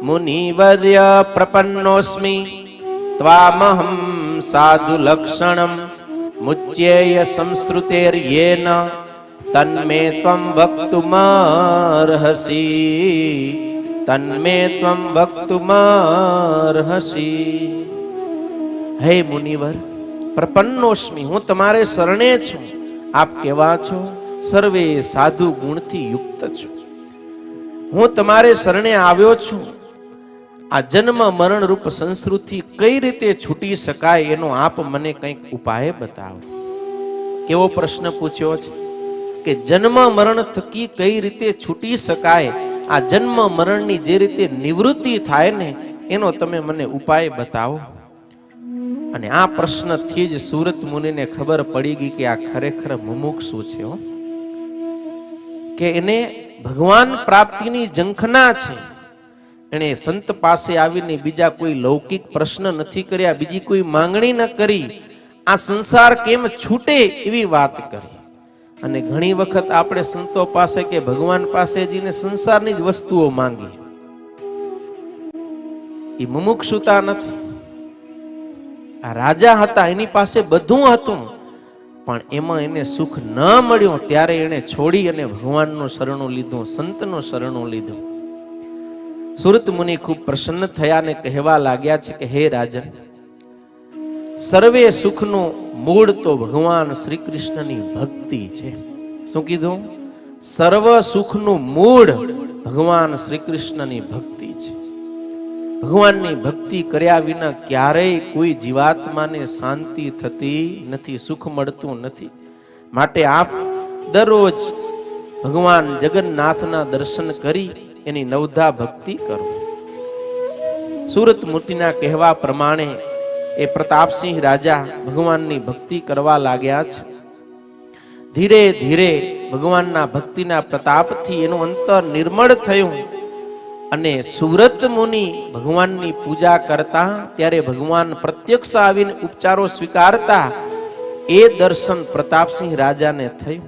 મુનિવર્ય પ્રપન્નોસ્મિ ત્વામહં સાધુ લક્ષણમ મુચ્યેય સંસ્કૃતેર્યેન તન્મે ત્વં વક્તુમર્હસી તન્મે ત્વં વક્તુમર્હસી. હે મુનિવર, પ્રપન્નોસ્મિ, હું તમારે શરણે છું. આપ કેવા છો? સર્વે સાધુ ગુણથી યુક્ત છું. હું તમારે શરણે આવ્યો છું. આ જન્મ મરણ રૂપ સંસ્કૃતિ કઈ રીતે છૂટી શકાય એનો આપ મને કંઈક ઉપાય બતાવો. કેવો પ્રશ્ન પૂછ્યો છે કે જન્મ મરણ થકી કઈ રીતે છૂટી શકાય, આ જન્મ મરણની જે રીતે નિવૃત્તિ થાય ને એનો તમે મને ઉપાય બતાવો. અને આ પ્રશ્નથી જ સુરત મુનિને ખબર પડી ગઈ કે આ ખરેખર મુમુક્ષુ છે, કે એને ભગવાન પ્રાપ્તિની ઝંખના છે. એણે સંત પાસે આવીને બીજા કોઈ લૌકિક પ્રશ્ન નથી કર્યા, બીજી કોઈ માંગણી ન કરી, આ સંસાર કેમ છૂટે એવી વાત કરી. અને ઘણી વખત આપણે સંતો પાસે કે ભગવાન પાસે જઈને સંસારની જ વસ્તુઓ માંગી, એ મુમુક્ષુતા નથી. આ રાજા હતા, એની પાસે બધું હતું, પણ એમાં એને સુખ ન મળ્યું ત્યારે એને છોડી અને ભગવાનનું શરણું લીધું, સંતનું શરણું લીધું. સુરત મુનિ ખૂબ પ્રસન્ન થયા ને કહેવા લાગ્યા છે કે હે રાજન, સર્વે સુખનું મૂળ તો ભગવાન શ્રી કૃષ્ણની ભક્તિ છે. શું કીધું? સર્વ સુખનું મૂળ ભગવાન શ્રી કૃષ્ણની ભક્તિ છે. ભગવાનની ભક્તિ કર્યા વિના ક્યારેય કોઈ જીવાત્માને શાંતિ થતી નથી, સુખ મળતું નથી. માટે આપ દરરોજ ભગવાન જગન્નાથના દર્શન કરી એની નવધા ભક્તિ કરો. સુરત મૂર્તિના કહેવા પ્રમાણે એ પ્રતાપસિંહ રાજા ભગવાનની ભક્તિ કરવા લાગ્યા છે. ધીરે ધીરે ભગવાનના ભક્તિના પ્રતાપથી એનું અંતર નિર્મળ થયું. અને સુરત મુનિ ભગવાનની પૂજા કરતા ત્યારે ભગવાન પ્રત્યક્ષ આવીને ઉપચારો સ્વીકારતા, એ દર્શન પ્રતાપસિંહ રાજાને થયું.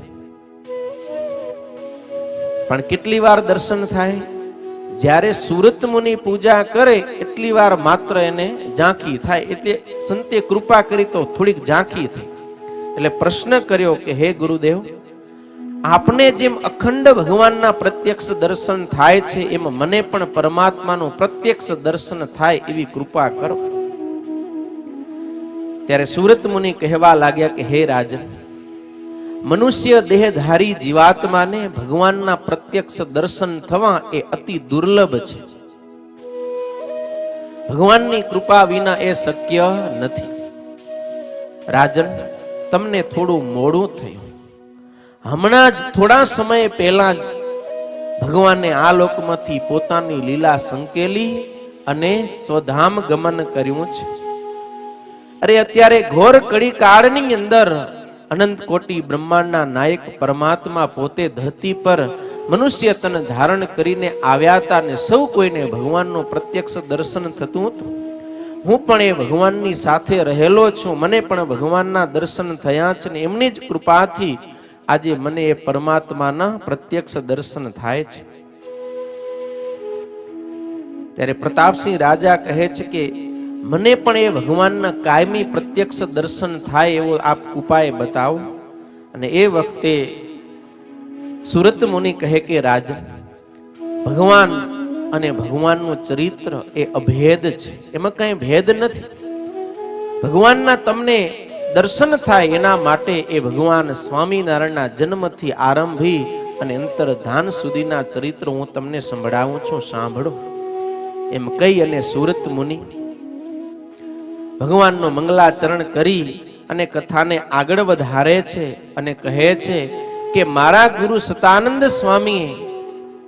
પણ કેટલી વાર દર્શન થાય? જ્યારે સુરત મુનિ પૂજા કરે એટલી વાર માત્ર એને ઝાંખી થાય. એટલે સંતે કૃપા કરી તો થોડીક ઝાંખી થઈ. એટલે પ્રશ્ન કર્યો કે હે ગુરુદેવ, આપને જેમ અખંડ ભગવાનના પ્રત્યક્ષ દર્શન થાય છે એમ મને પણ પરમાત્માનું પ્રત્યક્ષ દર્શન થાય એવી કૃપા કરો. ત્યારે સુરત મુનિ કહેવા લાગ્યા કે હે રાજન, મનુષ્ય દેહધારી જીવાત્માને ભગવાનના પ્રત્યક્ષ દર્શન થવા એ અતિ દુર્લભ છે. ભગવાનની કૃપા વિના એ શક્ય નથી. રાજન, તમને થોડું મોડું થયું. હમણાં જ થોડા સમય પહેલા જ ભગવાને આ લોકમાંથી પોતાની લીલા સંકેલી અને સ્વધામ ગમન કર્યું છે. અરે અત્યારે ઘોર કડી કાળની અંદર અનંત કોટી બ્રહ્માંડના નાયક પરમાત્મા પોતે ધરતી પર મનુષ્ય તન ધારણ કરીને આવ્યા હતા અને સૌ કોઈને ભગવાનનું પ્રત્યક્ષ દર્શન થતું હતું. હું પણ એ ભગવાનની સાથે રહેલો છું, મને પણ ભગવાનના દર્શન થયા છે ને એમની જ કૃપાથી આજે મને એ પરમાત્માના પ્રત્યક્ષ દર્શન થાય છે. ત્યારે પ્રતાપસિંહ રાજા કહે છે કે મને પણ એ ભગવાનના કાયમી પ્રત્યક્ષ દર્શન થાય એવો આપ ઉપાય બતાવો. અને એ વખતે સુરત મુનિ કહે કે રાજન, ભગવાન અને ભગવાનનું ચરિત્ર એ અભેદ છે, એમાં કઈ ભેદ નથી. ભગવાનના તમને દર્શન થાય એના માટે એ ભગવાન સ્વામિનારાયણના જન્મથી આરંભી અને અંતરધાન સુધીના ચરિત્ર હું તમને સંભળાવું છું, સાંભળો. એમ કહી અને સુરત મુનિ ભગવાનનો મંગલાચરણ કરી અને કથાને આગળ વધારે છે અને કહે છે કે મારા ગુરુ સતાનંદ સ્વામીએ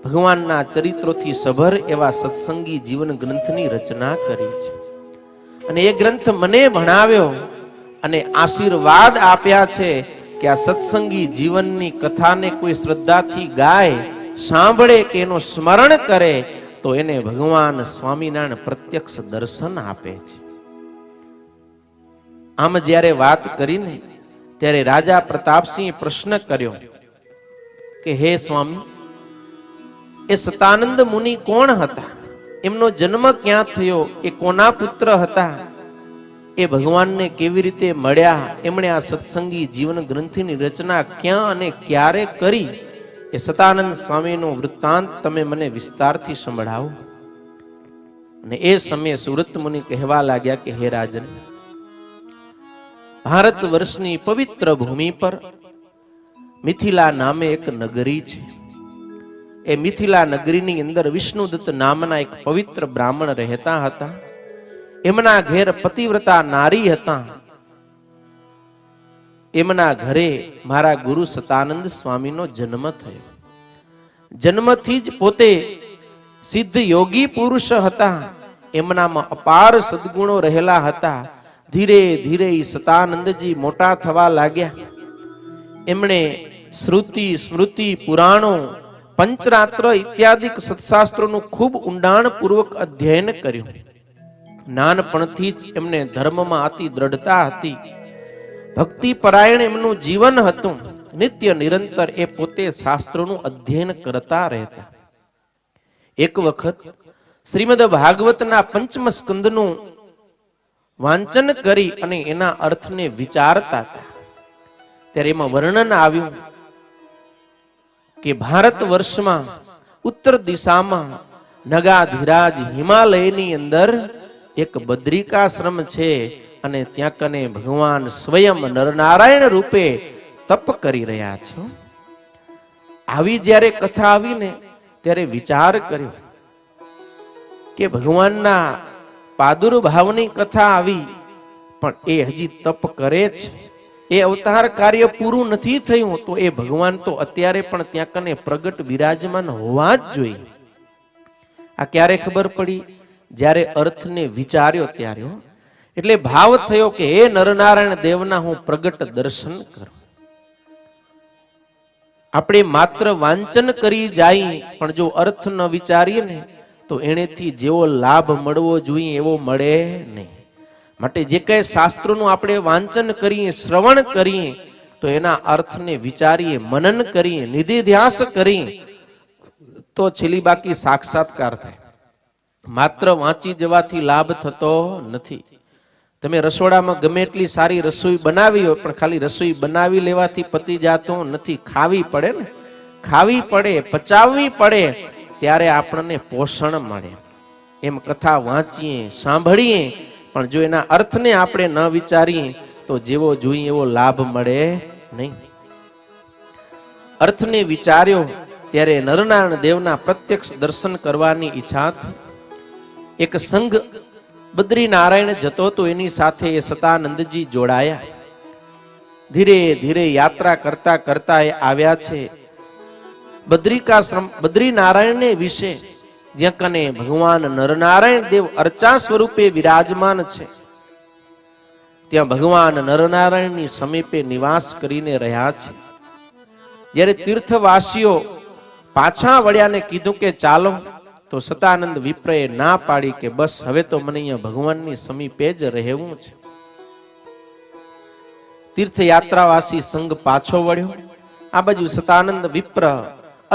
ભગવાનના ચરિત્રોથી સભર એવા સત્સંગી જીવન ગ્રંથની રચના કરી છે. અને એ ગ્રંથ મને ભણાવ્યો અને આશીર્વાદ આપ્યા છે કે આ સત્સંગી જીવનની કથાને કોઈ શ્રદ્ધાથી ગાય, સાંભળે કે એનું સ્મરણ કરે તો એને ભગવાન સ્વામિનારાયણ પ્રત્યક્ષ દર્શન આપે છે. આમ જ્યારે વાત કરીને ત્યારે રાજા પ્રતાપસિંહે પ્રશ્ન કર્યો કે હે સ્વામી, એ સતાનંદ મુનિ કોણ હતા? એમનો જન્મ ક્યાં થયો, એ કોના પુત્ર હતા, એ ભગવાનને કેવી રીતે મળ્યા, એમણે આ સત્સંગી જીવન ગ્રંથિની રચના ક્યાં અને ક્યારે કરી, એ સતાનંદ સ્વામીનો વૃત્તાંત તમે મને વિસ્તારથી સંભળાવો. અને એ સમયે સુરત મુનિ કહેવા લાગ્યા કે હે રાજન, ભારત વર્ષની પવિત્ર ભૂમિ પર મિથિલા નામે એક નગરી છે. એ મિથિલા નગરીની અંદર વિષ્ણુદત્ત નામના એક પવિત્ર બ્રાહ્મણ રહેતા હતા. એમના ઘેર પતિવ્રતા નારી હતા. એમના ઘરે મારા ગુરુ સતાનંદ સ્વામીનો જન્મ થયો. જન્મથી જ પોતે સિદ્ધ યોગી પુરુષ હતા. એમનામાં અપાર સદગુણો રહેલા હતા. ધીરે ધીરે સતાનંદજી મોટા થવા લાગ્યા. એમણે શ્રુતિ સ્મૃતિ પુરાણો પંચરાત્ર ઇત્યાદિ સત્શાસ્ત્રોનું ખૂબ ઊંડાણપૂર્વક અધ્યયન કર્યું. નાનપણથી જ એમને ધર્મમાં અતિ દ્રઢતા હતી. ભક્તિ પરાયણ એમનું જીવન હતું. નિત્ય નિરંતર એ પોતે શાસ્ત્રોનું અધ્યયન કરતા રહેતા. એક વખત શ્રીમદ ભાગવતના પંચમ સ્કંદનું વાંચન કરી અને એના અર્થને વિચારતા હતા. ત્યારે એમાં વર્ણન આવ્યું કે ભારત વર્ષમાં ઉત્તર દિશામાં નગાધીરાજ હિમાલયની અંદર એક બદ્રિકાશ્રમ છે અને ત્યાં કને ભગવાન સ્વયં નરનારાયણ રૂપે તપ કરી રહ્યા છે. આવી જ્યારે કથા આવી ને ત્યારે વિચાર કર્યો કે ભગવાનના પાદુર્ભાવની કથા આવી, પણ એ હજી તપ કરે છે. એ અવતાર કાર્ય પૂરું નથી થયું, તો એ ભગવાન તો અત્યારે પણ ત્યાં કને પ્રગટ વિરાજમાન હોવા જ જોઈએ. આ ક્યારે ખબર પડી? જ્યારે અર્થને વિચાર્યો ત્યારે. એટલે ભાવ થયો કે હે નરનારાયણ દેવના હું પ્રગટ દર્શન કરું. આપણે માત્ર વાંચન કરી જાય, પણ જો અર્થ ન વિચારીએ ને તો એનેથી જેવો લાભ મળવો જોઈએ એવો મળે નહીં. માટે જે કઈ શાસ્ત્રોનું આપણે વાંચન કરીએ, શ્રવણ કરીએ, તો એના અર્થને વિચારીએ, મનન કરીએ, નિધિધ્યાસ કરીએ, તો છેલ્લી બાકી સાક્ષાત્કાર થાય. માત્ર વાંચી જવાથી લાભ થતો નથી. તમે રસોડામાં ગમે એટલી સારી રસોઈ બનાવી હોય, પણ ખાલી રસોઈ બનાવી લેવાથી પતી જાતો નથી. ખાવી પડે ને, ખાવી પડે, પચાવવી પડે, ત્યારે આપણને પોષણ મળે. એમ કથા વાંચીએ, સાંભળીએ, પણ જો એના અર્થને આપણે ન વિચારીએ તો જેવો જોઈએ એવો લાભ મળે નહીં. અર્થને વિચાર્યો ત્યારે નરનારાયણ દેવના પ્રત્યક્ષ દર્શન કરવાની ઈચ્છા થઈ. એક સંઘ બદ્રીનારાયણ જતો તો એની સાથે એ સતાનંદજી જોડાયા. ધીરે ધીરે યાત્રા કરતા કરતા એ આવ્યા છે બદ્રિકાશ્રમ, બદ્રીનારાયણને વિશે, જ્યાં કને ભગવાન નરનારાયણ દેવ અર્ચા સ્વરૂપે વિરાજમાન છે. ત્યાં ભગવાન નરનારાયણની સમીપે નિવાસ કરીને રહ્યા છે. જ્યારે તીર્થવાસીઓ પાછા વળ્યાને કીધું કે ચાલો, તો સતાનંદ વિપ્રએ ના પાડી કે બસ હવે તો મને અહીંયા ભગવાનની સમીપે જ રહેવું છે. તીર્થયાત્રાવાસી સંઘ પાછો વળ્યો. આ બાજુ સતાનંદ વિપ્ર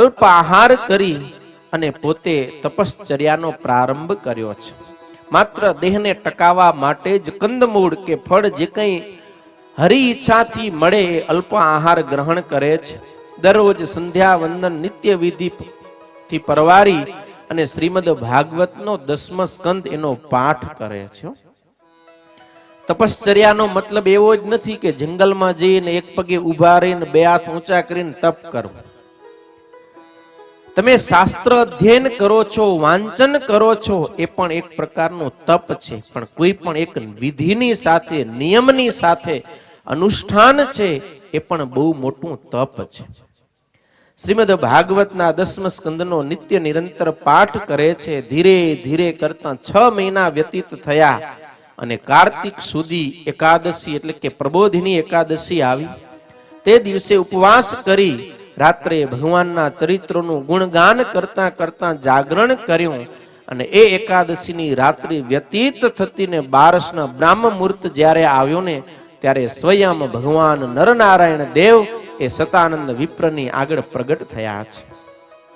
અલ્પ આહાર કરી અને પોતે તપશ્ચર્યાનો પ્રારંભ કર્યો છે. માત્ર દેહને ટકાવવા માટે જ કંદમૂળ કે ફળ જે કંઈ હરી ઈચ્છાથી મળે એ અલ્પ આહાર ગ્રહણ કરે છે. દરરોજ સંધ્યા વંદન નિત્ય વિધિથી પરવારી અને શ્રીમદ ભાગવતનો 10મો સ્કંદ એનો પાઠ કરે છે. તપશ્ચર્યાનો મતલબ એવો જ નથી કે જંગલમાં જઈને એક પગે ઊભા રહીને બે હાથ ઊંચા કરીને તપ કરવું. તમે શાસ્ત્ર અધ્યયન કરો છો, વાંચન કરો છો, એ પણ એક પ્રકારનું તપ છે. પણ કોઈ પણ એક વિધિની સાથે, નિયમની સાથે અનુષ્ઠાન છે, એ પણ બહુ મોટું તપ છે. શ્રીમદ ભાગવતના 10મા સ્કંદનો નિત્ય નિરંતર પાઠ કરે છે. ધીરે ધીરે કરતા 6 મહિના વ્યતીત થયા અને કાર્તિક સુધી એકાદશી એટલે કે પ્રબોધિની એકાદશી આવી. તે દિવસે ઉપવાસ કરી રાત્રે ભગવાનના ચરિત્રોનું ગુણગાન કરતા કરતા જાગરણ કર્યું. અને એ એકાદશીની રાત્રિ વ્યતીત થતી ને 12ના બ્રાહ્મ મુહૂર્ત જ્યારે આવ્યો ને ત્યારે સ્વયં ભગવાન નરનારાયણ દેવ એ સતાનંદ વિપ્રની આગળ પ્રગટ થયા છે.